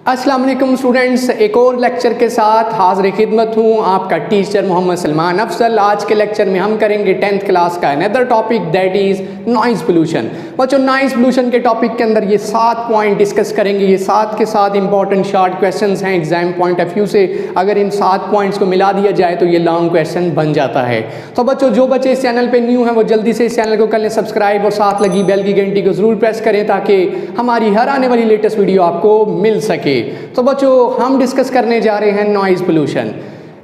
अस्सलाम वालेकुम स्टूडेंट्स, एक और लेक्चर के साथ हाज़िर खिदमत हूँ आपका टीचर मोहम्मद सलमान अफजल। आज के लेक्चर में हम करेंगे 10th क्लास का another topic that is noise pollution. बच्चों, नॉइज़ पोल्यूशन के टॉपिक के अंदर ये 7 पॉइंट डिस्कस करेंगे। ये 7 के 7 इंपॉर्टेंट शॉर्ट क्वेश्चंस हैं एग्जाम पॉइंट ऑफ व्यू से। अगर इन 7 पॉइंट्स को मिला दिया जाए तो ये लॉन्ग क्वेश्चन बन जाता है। तो बच्चों, जो बच्चे इस चैनल पर न्यू हैं वो जल्दी से इस चैनल को कर लें सब्सक्राइब और साथ लगी बेल की घंटी को ज़रूर प्रेस करें ताकि हमारी हर आने वाली लेटेस्ट वीडियो आपको मिल सके। तो बच्चों, हम डिस्कस करने जा रहे हैं नॉइज़ पोल्यूशन।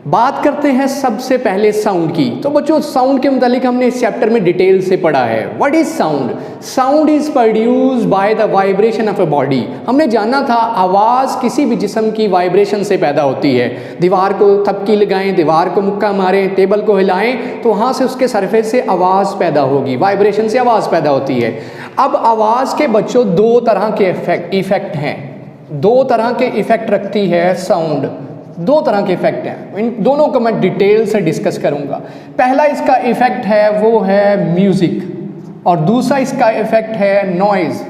बात करते हैं सबसे पहले साउंड की। तो बच्चों, साउंड के मुतालिक हमने इस चैप्टर में डिटेल से पढ़ा है। What is sound? Sound is produced by the vibration of a body. हमने जाना था आवाज़ किसी भी जिस्म की वाइब्रेशन से पैदा होती है। दीवार को थपकी लगाएं, दीवार को मुक्का मारें, टेबल को हिलाएं तो वहाँ से उसके सरफेस से आवाज़ पैदा होगी, वाइब्रेशन से आवाज़ पैदा होती है। अब आवाज़ के बच्चों 2 तरह के इफेक्ट हैं। 2 तरह के इफ़ेक्ट रखती है साउंड। 2 तरह के इफ़ेक्ट हैं, इन दोनों को मैं डिटेल से डिस्कस करूंगा। पहला इसका इफ़ेक्ट है वो है म्यूज़िक और दूसरा इसका इफ़ेक्ट है नॉइज़।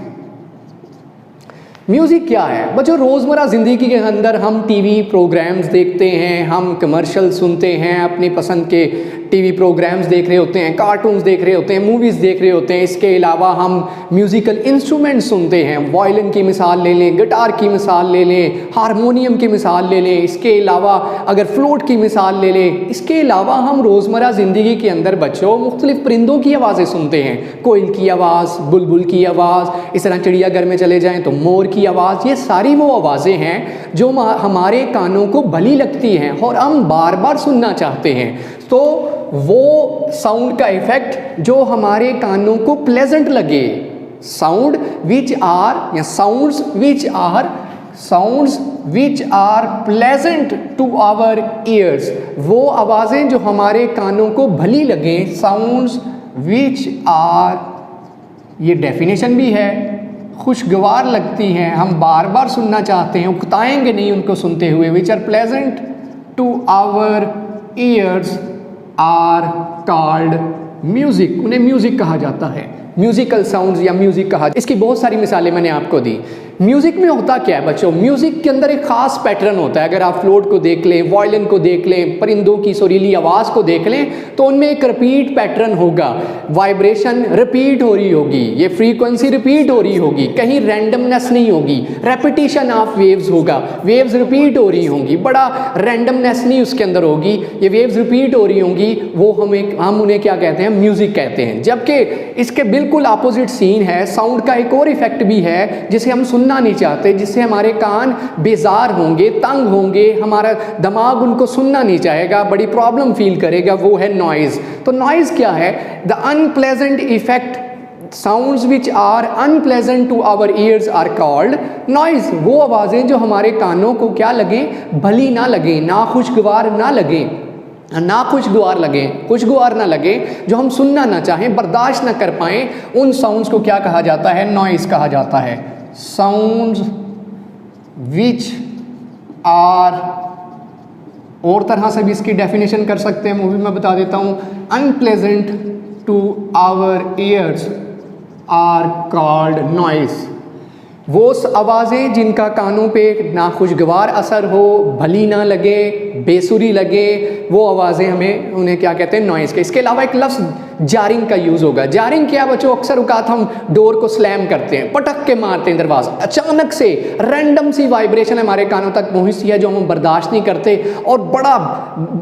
म्यूज़िक क्या है बच्चों? रोज़मर्रा ज़िंदगी के अंदर हम टीवी प्रोग्राम्स देखते हैं, हम कमर्शियल सुनते हैं, अपनी पसंद के टीवी प्रोग्राम्स देख रहे होते हैं, कार्टून्स देख रहे होते हैं, मूवीज़ देख रहे होते हैं। इसके अलावा हम म्यूज़िकल इंस्ट्रूमेंट सुनते हैं। वायलिन की मिसाल ले लें, गिटार की मिसाल ले लें, हारमोनियम की मिसाल ले लें, इसके अलावा अगर फ्लूट की मिसाल ले लें। इसके अलावा हम रोज़मर्रा ज़िंदगी के अंदर बच्चों मुख्तलिफ़ परिंदों की आवाज़ें सुनते हैं। कोयल की आवाज़, बुलबुल की आवाज़, इस तरह चिड़ियाघर में चले जाएँ तो मोर की आवाज़। ये सारी वो आवाज़ें हैं जो हमारे कानों को भली लगती हैं और हम बार बार सुनना चाहते हैं। तो वो साउंड का इफ़ेक्ट जो हमारे कानों को प्लेजेंट लगे, साउंड विच आर या sounds which are pleasant to our ears, वो आवाज़ें जो हमारे कानों को भली लगें, साउंड्स विच आर, ये डेफिनेशन भी है, खुशगवार लगती हैं, हम बार बार सुनना चाहते हैं, उकताएंगे नहीं उनको सुनते हुए। Which are pleasant to our ears are called music, उन्हें म्यूज़िक कहा जाता है। म्यूज़िकल साउंड्स या म्यूज़िक कहा। इसकी बहुत सारी मिसालें मैंने आपको दी। म्यूज़िक में होता क्या है बच्चों? म्यूज़िक के अंदर एक ख़ास पैटर्न होता है। अगर आप फ्लूट को देख लें, वायलिन को देख लें, परिंदों की सुरीली आवाज़ को देख लें तो उनमें एक रिपीट पैटर्न होगा। वाइब्रेशन रिपीट हो रही होगी, ये फ्रीक्वेंसी रिपीट हो रही होगी, कहीं रैंडमनेस नहीं होगी, रेपिटेशन ऑफ वेव्स होगा, वेव्स रिपीट हो रही होंगी, बड़ा रैंडमनेस नहीं उसके अंदर होगी, ये वेव्स रिपीट हो रही होंगी। वो हम उन्हें क्या कहते हैं? म्यूज़िक कहते हैं। जबकि इसके बिल्कुल अपोजिट सीन है, साउंड का एक और इफेक्ट भी है जिसे हम सुनना नहीं चाहते, जिससे हमारे कान बेजार होंगे, तंग होंगे, हमारा दिमाग उनको सुनना नहीं चाहेगा, बड़ी प्रॉब्लम फील करेगा। वो है नॉइज़। तो नॉइज़ क्या है? The unpleasant effect, sounds which are unpleasant to our ears are called noise. वो आवाज़ें जो हमारे कानों को क्या लगें? भली ना लगें, ना खुशगवार ना लगें, खुशगवार ना लगे, जो हम सुनना ना चाहें, बर्दाश्त ना कर पाएँ, उन साउंड्स को क्या कहा जाता है? नॉइज़ कहा जाता है। साउंड्स विच आर, और तरह से भी इसकी डेफिनेशन कर सकते हैं, वो भी मैं बता देता हूँ। Unpleasant to our ears are called noise. वो आवाज़ें जिनका कानों पे ना खुशगवार असर हो, भली ना लगे, बेसुरी लगे, वो आवाज़ें हमें उन्हें क्या कहते हैं? नॉइज़ के। इसके अलावा एक लफ्ज़ जारिंग का यूज़ होगा। जारिंग क्या बच्चों? अक्सर औकात हम डोर को स्लैम करते हैं, पटक के मारते हैं दरवाज़ा, अचानक से रैंडम सी वाइब्रेशन हमारे कानों तक पहुँचती है जो हम बर्दाश्त नहीं करते और बड़ा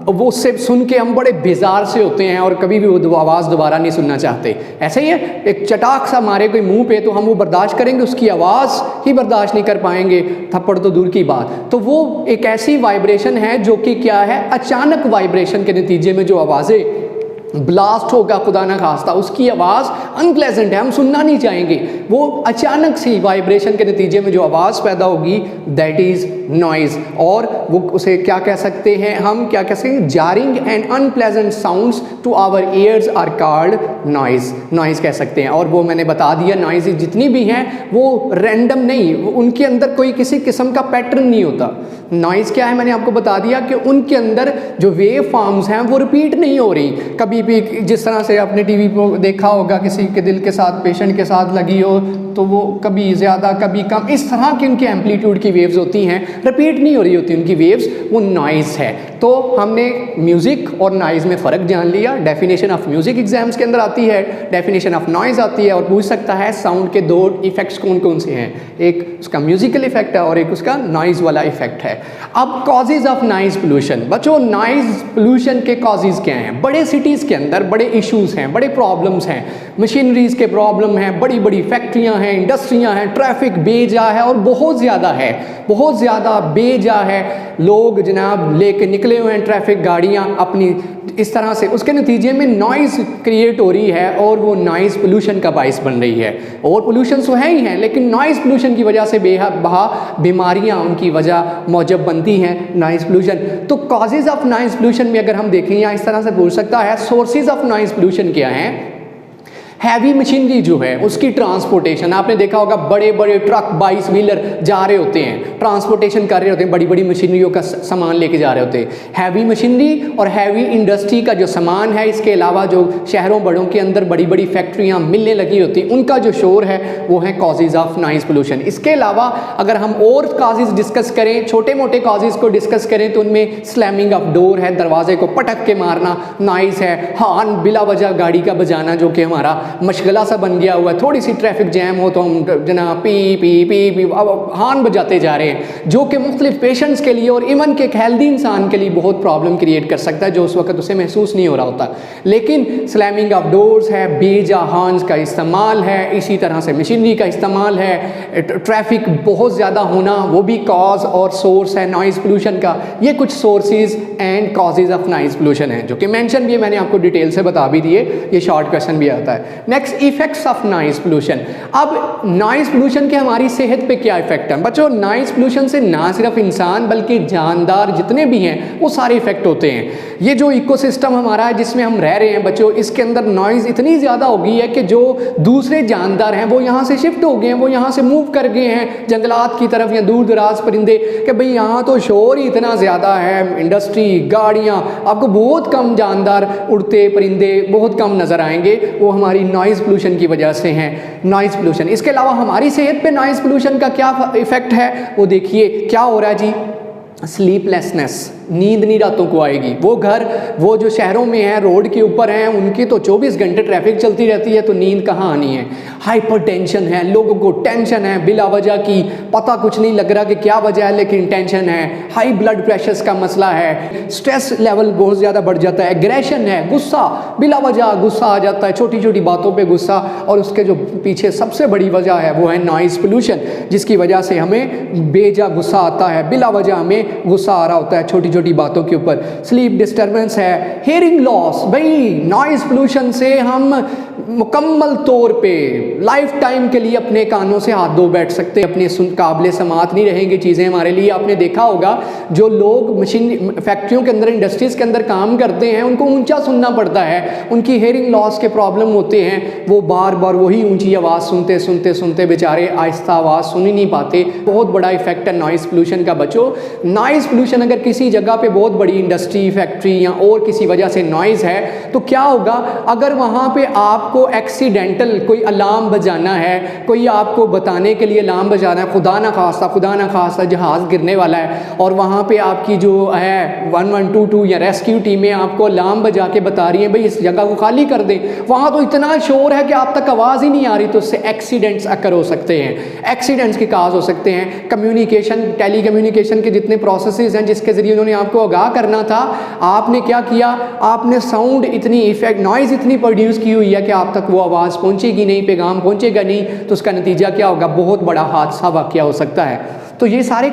वो उससे सुन के हम बड़े बेजार से होते हैं और कभी भी वो आवाज़ दोबारा नहीं सुनना चाहते। ऐसे ही है, एक चटाक सा मारे कोई मुँह पे तो हम वो बर्दाश्त करेंगे, उसकी आवाज़ ही बर्दाश्त नहीं कर पाएंगे, थप्पड़ तो दूर की बात। तो वो एक ऐसी वाइब्रेशन है जो कि क्या है? अचानक वाइब्रेशन के नतीजे में जो आवाज़ें ब्लास्ट होगा खुदा ना खास्ता, उसकी आवाज़ अनप्लेजेंट है, हम सुनना नहीं चाहेंगे। वो अचानक सी वाइब्रेशन के नतीजे में जो आवाज़ पैदा होगी दैट इज़ नॉइज़। और वो उसे क्या कह सकते हैं? हम क्या कह सकते हैं? Jarring and unpleasant sounds to our ears are called noise कह सकते हैं। और वो मैंने बता दिया नॉइज़ जितनी भी हैं वो रैंडम नहीं, उनके अंदर कोई किसी किस्म का पैटर्न नहीं होता। नॉइज़ क्या है मैंने आपको बता दिया कि उनके अंदर जो वेव फॉर्म्स हैं वो रिपीट नहीं हो रही कभी भी। जिस तरह से आपने टीवी पर देखा होगा किसी के दिल के साथ पेशेंट के साथ लगी हो तो वो कभी ज़्यादा कभी कम, इस तरह की उनकी एम्पलीट्यूड की वेव्स होती हैं, रिपीट नहीं हो रही होती उनकी वेव्स, वो नॉइज़ है। तो हमने म्यूज़िक और नॉइज़ में फ़र्क जान लिया। डेफिनेशन ऑफ म्यूज़िक एग्जाम्स के अंदर आती है, डेफिनेशन ऑफ नॉइज़ आती है, और पूछ सकता है साउंड के दो इफेक्ट्स कौन कौन से हैं, एक उसका म्यूजिकल इफेक्ट है और एक उसका नॉइज़ वाला इफेक्ट है। अब कॉजेज़ ऑफ नॉइज़ पोल्यूशन, बच्चों नॉइज़ पोल्यूशन के कॉजेज़ क्या हैं? बड़े सिटीज़ के अंदर बड़े इश्यूज़ हैं, बड़े प्रॉब्लम्स हैं, मशीनरीज़ के प्रॉब्लम हैं, बड़ी बड़ी फैक्ट्रियाँ हैं, इंडस्ट्रियाँ हैं, ट्रैफिक बेजा है और बहुत ज़्यादा है, बहुत ज़्यादा बेजा है। लोग जनाब लेके निकले हुए हैं ट्रैफिक गाड़ियाँ अपनी, इस तरह से उसके नतीजे में नॉइज़ क्रिएट हो रही है और वो नॉइज़ पोल्यूशन का बाइस बन रही है। और पोल्यूशन तो है ही है, लेकिन नॉइज़ पोल्यूशन की वजह से बेबहा बीमारियां उनकी वजह मौजब बनती हैं नॉइज़ पोल्यूशन। तो कॉजेज़ ऑफ नॉइज़ पोल्यूशन में अगर हम देखें या इस तरह से पूछ सकता है सोर्सेज ऑफ नॉइज़ पोल्यूशन क्या हैं? हैवी मशीनरी जो है उसकी ट्रांसपोर्टेशन, आपने देखा होगा बड़े बड़े ट्रक 22 व्हीलर जा रहे होते हैं, ट्रांसपोर्टेशन कर रहे होते हैं, बड़ी बड़ी मशीनरियों का सामान लेके जा रहे होते हैं। हैवी मशीनरी और हैवी इंडस्ट्री का जो सामान है, इसके अलावा जो शहरों बड़ों के अंदर बड़ी बड़ी फैक्ट्रियाँ मिलने लगी होती हैं, उनका जो शोर है वो है कॉजेज़ ऑफ नॉइज़ पोल्यूशन। इसके अलावा अगर हम और कॉजेज़ डिस्कस करें, छोटे मोटे कॉजेज़ को डिस्कस करें, तो उनमें स्लैमिंग ऑफ डोर है, दरवाजे को पटक के मारना नॉइज़ है, हॉर्न बिला वजह गाड़ी का बजाना जो कि हमारा मशगला सा बन गया हुआ है, थोड़ी सी ट्रैफिक जैम हो तो हम जना पी पी पी पी अब हॉर्न बजाते जा रहे हैं, जो कि मुख्तलिफ पेशेंट्स के लिए और इवन के एक हेल्दी इंसान के लिए बहुत प्रॉब्लम क्रिएट कर सकता है, जो उस वक्त उसे महसूस नहीं हो रहा होता। लेकिन स्लैमिंग ऑफ डोर्स है, बेजा हॉर्न्स का इस्तेमाल है, इसी तरह से मशीनरी का इस्तेमाल है, ट्रैफिक बहुत ज़्यादा होना वो भी कॉज और सोर्स है नॉइज़ पोल्यूशन का। ये कुछ sources and causes of noise pollution है जो कि मेंशन भी मैंने आपको डिटेल से बता भी दिए, ये शॉर्ट क्वेश्चन भी आता है। Next effects of noise pollution. अब नॉइज़ पोल्यूशन के हमारी सेहत पे क्या इफेक्ट है? बच्चों नॉइज़ पोल्यूशन से ना सिर्फ इंसान बल्कि जानदार जितने भी हैं वो सारे इफेक्ट होते हैं। ये जो इकोसिस्टम हमारा है जिसमें हम रह रहे हैं बच्चों, इसके अंदर नॉइज़ इतनी ज़्यादा हो गई है कि जो दूसरे जानदार हैं वो यहाँ से शिफ्ट हो गए हैं, वो यहाँ से मूव कर गए हैं जंगलात की तरफ या दूर दराज परिंदे, कि भाई यहाँ तो शोर ही इतना ज़्यादा है, इंडस्ट्री, गाड़ियाँ, आपको बहुत कम जानदार उड़ते परिंदे बहुत कम नज़र आएंगे, वो हमारी नॉइज़ पोल्यूशन की वजह से हैं। नॉइज़ पोल्यूशन, इसके अलावा हमारी सेहत पे नॉइज़ पोल्यूशन का क्या इफेक्ट है वो देखिए क्या हो रहा है जी। स्लीपलेसनेस, नींद नहीं रातों को आएगी। वो जो शहरों में हैं, रोड के ऊपर हैं, उनकी तो 24 घंटे ट्रैफिक चलती रहती है, तो नींद कहाँ आनी है। हाइपरटेंशन है, लोगों को टेंशन है बिला वजह की, पता कुछ नहीं लग रहा कि क्या वजह है लेकिन टेंशन है। हाई ब्लड प्रेशर का मसला है, स्ट्रेस लेवल बहुत ज़्यादा बढ़ जाता है, एग्रेशन है, गुस्सा, बिला वजह गुस्सा आ जाता है, छोटी छोटी बातों पर गुस्सा, और उसके जो पीछे सबसे बड़ी वजह है वो है नॉइज़ पोल्यूशन, जिसकी वजह से हमें बेजा गुस्सा आता है, बिला वजह हमें गुस्सा आ रहा होता है छोटी छोटी बातों के ऊपर। स्लीप डिस्टर्बेंस है, हियरिंग लॉस, भाई नॉइज़ पोल्यूशन से हम मुकम्मल तौर पे लाइफ टाइम के लिए अपने कानों से हाथ धो बैठ सकते हैं, अपने काबिल समात नहीं रहेंगी चीज़ें हमारे लिए। आपने देखा होगा जो लोग मशीन फैक्ट्रियों के अंदर, इंडस्ट्रीज़ के अंदर काम करते हैं, उनको ऊंचा सुनना पड़ता है, उनकी हियरिंग लॉस के प्रॉब्लम होते हैं, वो बार बार वही ऊंची आवाज़ सुनते सुनते सुनते बेचारे आहिस्ता आवाज़ सुन ही नहीं पाते। बहुत बड़ा इफेक्ट है नॉइज़ पोल्यूशन का बच्चों। नॉइज़ पोल्यूशन अगर किसी जगह पे बहुत बड़ी इंडस्ट्री, फैक्ट्री या और किसी वजह से नॉइज़ है तो क्या होगा, अगर वहाँ पे आपको एक्सीडेंटल कोई अलार्म बजाना है, कोई आपको बताने के लिए अलार्म बजाना है, खुदा ना खास्ता जहाज़ गिरने वाला है, और वहाँ पे आपकी जो है 1122 या रेस्क्यू टीमें आपको अलार्म बजा के बता रही हैं भाई इस जगह को खाली कर दें, वहाँ तो इतना शोर है कि आप तक आवाज़ ही नहीं आ रही, तो उससे एक्सीडेंट्स अकर हो सकते हैं, एक्सीडेंट्स के काज हो सकते हैं। कम्युनिकेशन, टेली कम्युनिकेशन के जितने प्रोसेसेस हैं जिसके ज़रिए उन्होंने आपको आगाह करना था, आपने क्या किया, आपने साउंड इतनी इफेक्ट, नॉइज़ इतनी प्रोड्यूस की हुई है कि आप तक वो आवाज़ पहुंचेगी नहीं, पैगाम पहुंचेगा नहीं, तो उसका नतीजा क्या होगा, बहुत बड़ा हादसा वाक़या हो सकता है। तो ये सारे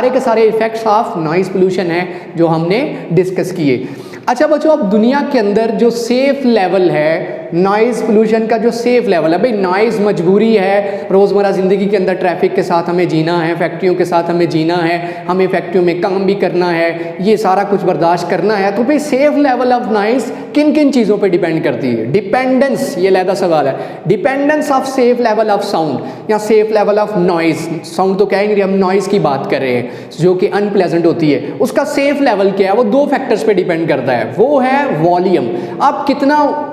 के सारे इफ़ेक्ट्स ऑफ नॉइज़ पोल्यूशन है जो हमने डिस्कस किए। अच्छा बच्चों, अब दुनिया के अंदर जो सेफ लेवल है नॉइज़ पोल्यूशन का जो सेफ लेवल है, भाई नॉइज़ मजबूरी है, रोज़मर्रा ज़िंदगी के अंदर ट्रैफिक के साथ हमें जीना है, फैक्ट्रियों के साथ हमें जीना है, हमें फैक्ट्रियों में काम भी करना है, ये सारा कुछ बर्दाश्त करना है, तो भाई सेफ लेवल ऑफ नॉइज़ किन किन चीज़ों पे डिपेंड करती है? डिपेंडेंस, ये लहदा सवाल है, dependence of safe level of sound या safe level of noise. Sound तो कहेंगे, हम नॉइज़ की बात कर रहे हैं जो कि अनप्लेजेंट होती है, उसका सेफ लेवल क्या है? वो दो फैक्टर्स पे डिपेंड करता है, वो है वॉल्यूम, आप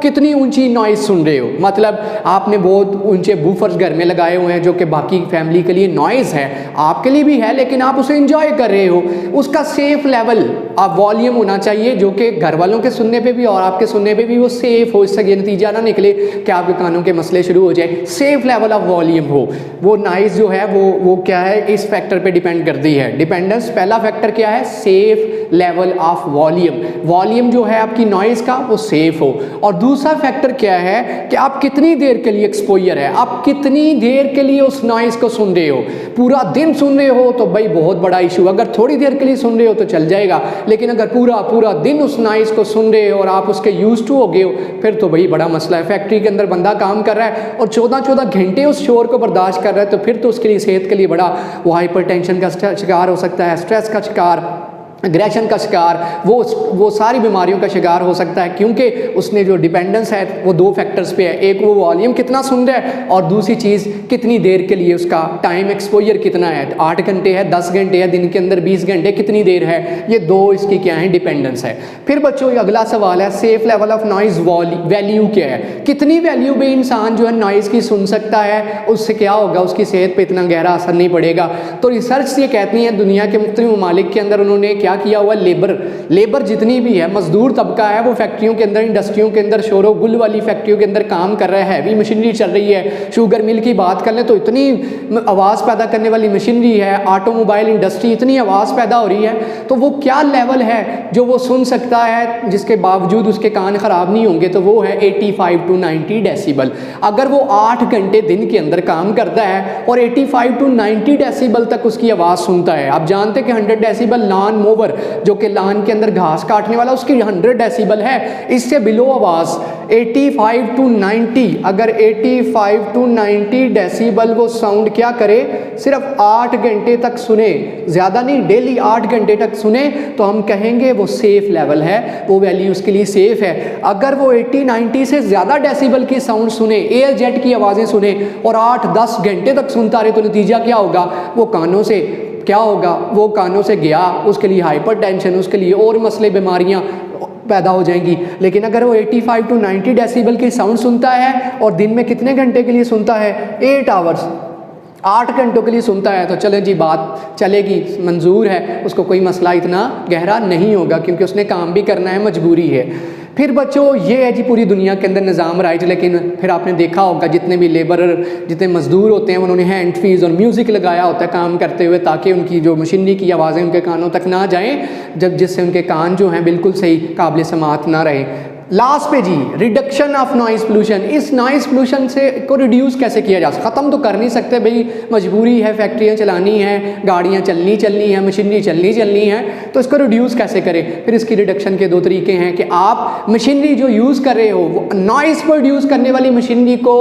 कितनी ऊंची नॉइज़ सुन रहे हो। मतलब आपने बहुत ऊंचे बूफर्स घर में लगाए हुए हैं जो कि बाकी फैमिली के लिए नॉइज़ है, आपके लिए भी है, लेकिन आप उसे इंजॉय कर रहे हो, उसका सेफ लेवल आप वॉल्यूम होना चाहिए जो कि घर वालों के सुनने पे भी और आपके सुनने पे भी वो सेफ हो, इससे ये नतीजा ना निकले कि आपके कानों के मसले शुरू हो जाए। सेफ लेवल ऑफ वॉल्यूम हो, वो नॉइज़ जो है वो क्या है, इस फैक्टर पे डिपेंड करती है। डिपेंडेंस पहला फैक्टर क्या है? Safe level of volume, volume जो है आपकी नॉइज़ का वो सेफ हो। और दूसरा फैक्टर क्या है कि आप कितनी देर के लिए एक्सपोजर है, आप कितनी देर के लिए उस नॉइज़ को सुन रहे हो। पूरा दिन सुन रहे हो तो भाई बहुत बड़ा इशू, अगर थोड़ी देर के लिए सुन रहे हो तो चल जाएगा, लेकिन अगर पूरा दिन उस नॉइज़ को सुन रहे हो और आप उसके यूज्ड टू हो गए हो, फिर तो भाई बड़ा मसला है। फैक्ट्री के अंदर बंदा काम कर रहा है और 14 घंटे उस शोर को बर्दाश्त कर रहा है, तो फिर तो उसके लिए सेहत के लिए बड़ा, वो हाइपरटेंशन का शिकार हो सकता है, स्ट्रेस का शिकार, एग्रेशन का शिकार, वो सारी बीमारियों का शिकार हो सकता है, क्योंकि उसने जो डिपेंडेंस है वो दो फैक्टर्स पे है, एक वो वॉल्यूम कितना सुन रहा है और दूसरी चीज़ कितनी देर के लिए उसका टाइम एक्सपोजर कितना है, 8 घंटे है, 10 घंटे है, दिन के अंदर 20 घंटे, कितनी देर है, ये दो इसकी क्या है, डिपेंडेंस है। फिर बच्चों ये अगला सवाल है, safe level of noise value क्या है? कितनी वैल्यू पे इंसान जो है नॉइज़ की सुन सकता है, उससे क्या होगा, उसकी सेहत पर इतना गहरा असर नहीं पड़ेगा। तो रिसर्च ये कहती है, दुनिया के मुख्तलिफ ममालिक के अंदर उन्होंने क्या किया हुआ, लेबर जितनी भी है, मजदूर तबका है, वो फैक्ट्रियों के अंदर, इंडस्ट्रियों के अंदर, शोरो गुल वाली फैक्ट्रियों के अंदर काम कर रहा है, हैवी मशीनरी चल रही है। शुगर मिल की बात कर लें तो इतनी आवाज़ पैदा करने वाली मशीनरी है, ऑटोमोबाइल इंडस्ट्री, इतनी आवाज़ पैदा हो रही है, तो वो क्या लेवल है जो वो सुन सकता है जिसके बावजूद उसके कान ख़राब नहीं होंगे? तो वो है 85 to 90 डेसीबल। अगर वो 8 घंटे दिन के अंदर काम करता है और 85 to 90 डेसीबल तक उसकी आवाज़ सुनता है, आप जानते हैं कि 100 डेसीबल लॉन मोवर जो कि लान के अंदर घास काटने वाला, उसकी 100 डेसीबल है, इससे बिलो आवाज़ 85 to 90, अगर 85 to 90 डेसीबल वो साउंड क्या करे, सिर्फ 8 घंटे तक सुने, ज़्यादा नहीं, डेली 8 घंटे तक सुने, तो हम कहेंगे वो सेफ लेवल है, वो वैल्यू उसके लिए सेफ है। अगर वो 80-90 से ज़्यादा डेसीबल की साउंड सुने, एयर जेट की आवाज़ें सुने और 8-10 घंटे तक सुनता रहे, तो नतीजा क्या होगा, वो कानों से क्या होगा, वो कानों से गया, उसके लिए हाइपरटेंशन, उसके लिए और मसले, बीमारियां पैदा हो जाएंगी। लेकिन अगर वो 85 to 90 डेसीबल की साउंड सुनता है और दिन में कितने घंटे के लिए सुनता है, 8 आवर्स, 8 घंटों के लिए सुनता है, तो चलें जी, बात चलेगी, मंजूर है, उसको कोई मसला इतना गहरा नहीं होगा, क्योंकि उसने काम भी करना है, मजबूरी है। फिर बच्चों ये है जी पूरी दुनिया के अंदर निज़ाम राइज, लेकिन फिर आपने देखा होगा जितने भी लेबरर, जितने मजदूर होते हैं, उन्होंने हैंड फ्रीज और म्यूज़िक लगाया होता है काम करते हुए, ताकि उनकी जो मशीनरी की आवाज़ें उनके कानों तक ना जाएं, जिससे उनके कान जो हैं बिल्कुल सही काबिल समात ना रहे। लास्ट पे जी, रिडक्शन ऑफ नॉइज़ पोल्यूशन। इस नॉइज़ पोल्यूशन से को रिड्यूस कैसे किया जा सकता? ख़त्म तो कर नहीं सकते भाई, मजबूरी है, फैक्ट्रियाँ चलानी हैं, गाड़ियाँ चलनी है, मशीनरी चलनी है, तो इसको रिड्यूस कैसे करें? फिर इसकी रिडक्शन के दो तरीके हैं कि आप मशीनरी जो यूज़ कर रहे हो, वो नॉइज़ प्रोड्यूस करने वाली मशीनरी को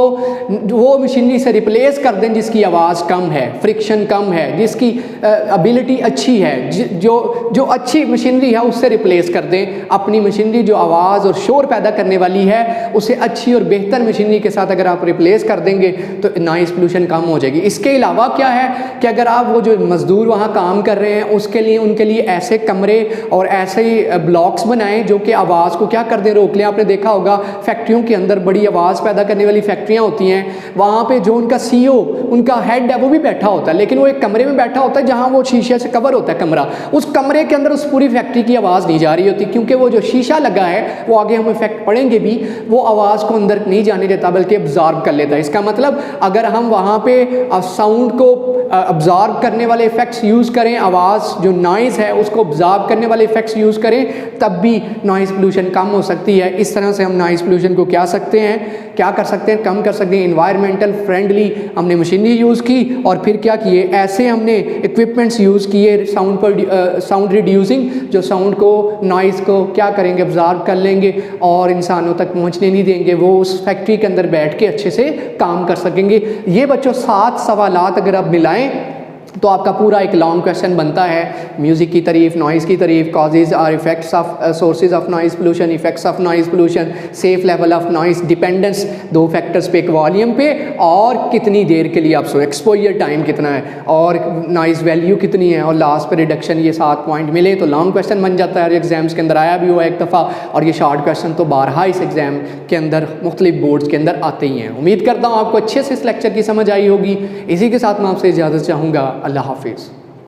वो मशीनरी से रिप्लेस कर दें जिसकी आवाज़ कम है, फ्रिक्शन कम है, जिसकी एबिलिटी अच्छी है, जो अच्छी मशीनरी है उससे रिप्लेस कर दें। अपनी मशीनरी जो आवाज़ और शोर पैदा करने वाली है, उसे अच्छी और बेहतर मशीनरी के साथ अगर आप रिप्लेस कर देंगे तो नॉइज़ पोल्यूशन कम हो जाएगी। इसके अलावा क्या है कि अगर आप वो जो मज़दूर वहाँ काम कर रहे हैं उसके लिए, उनके लिए ऐसे कमरे और ऐसे ब्लॉक्स बनाएं जो कि आवाज़ को क्या कर दें, रोक लें। आपने देखा होगा फैक्ट्रियों के अंदर बड़ी आवाज़ पैदा करने वाली फैक्ट्रियाँ होती हैं, वहाँ पर जो उनका CEO, उनका हेड है, वो भी बैठा होता है, लेकिन वो एक कमरे में बैठा होता है जहाँ वो शीशे से कवर होता है कमरा, उस कमरे के अंदर उस पूरी फैक्ट्री की आवाज़ नहीं जा रही होती, क्योंकि वो जो शीशा लगा है वो आगे इफेक्ट पड़ेंगे भी, वो आवाज़ को अंदर नहीं जाने देता बल्कि अब्जॉर्ब कर लेता है। इसका मतलब अगर हम वहाँ पे साउंड को अब्जॉर्ब करने वाले इफेक्ट्स यूज़ करें, आवाज़ जो नॉइज़ है उसको अब्जॉर्ब करने वाले इफेक्ट्स यूज़ करें, तब भी नॉइज़ पोल्यूशन कम हो सकती है। इस तरह से हम नॉइज़ पोल्यूशन को क्या सकते हैं, क्या कर सकते हैं, कम कर सकते हैं। इन्वायरमेंटल फ्रेंडली हमने मशीनरी यूज़ की, और फिर क्या किए, ऐसे हमने इक्विपमेंट्स यूज़ किए साउंड रिड्यूसिंग, जो साउंड को, नॉइज़ को क्या करेंगे, ऑब्जर्व कर लेंगे और इंसानों तक पहुंचने नहीं देंगे, वो उस फैक्ट्री के अंदर बैठ के अच्छे से काम कर सकेंगे। ये बच्चों 7 सवालात अगर आप मिलाएं तो आपका पूरा एक लॉन्ग क्वेश्चन बनता है। म्यूज़िक की तारीफ, नॉइज़ की तारीफ, कॉजेज़ और effects of sources of noise pollution, effects of noise pollution, safe level of noise, dependence 2 factors पे, एक वॉल्यूम पे और कितनी देर के लिए आप सो, एक्सपोजर टाइम कितना है और नॉइज़ वैल्यू कितनी है, और लास्ट पे रिडक्शन। ये 7 पॉइंट मिले तो लॉन्ग क्वेश्चन बन जाता है। एग्जाम्स के अंदर आया भी हुआ एक दफ़ा, और ये शॉर्ट क्वेश्चन तो बारहा इस एग्ज़ाम के अंदर मुख्तलिफ बोर्ड्स के अंदर आते ही हैं। उम्मीद करता हूँ आपको अच्छे से इस लेक्चर की समझ आई होगी। इसी के साथ मैं आपसे इजाज़त चाहूँगा। अल्लाह हाफिज़।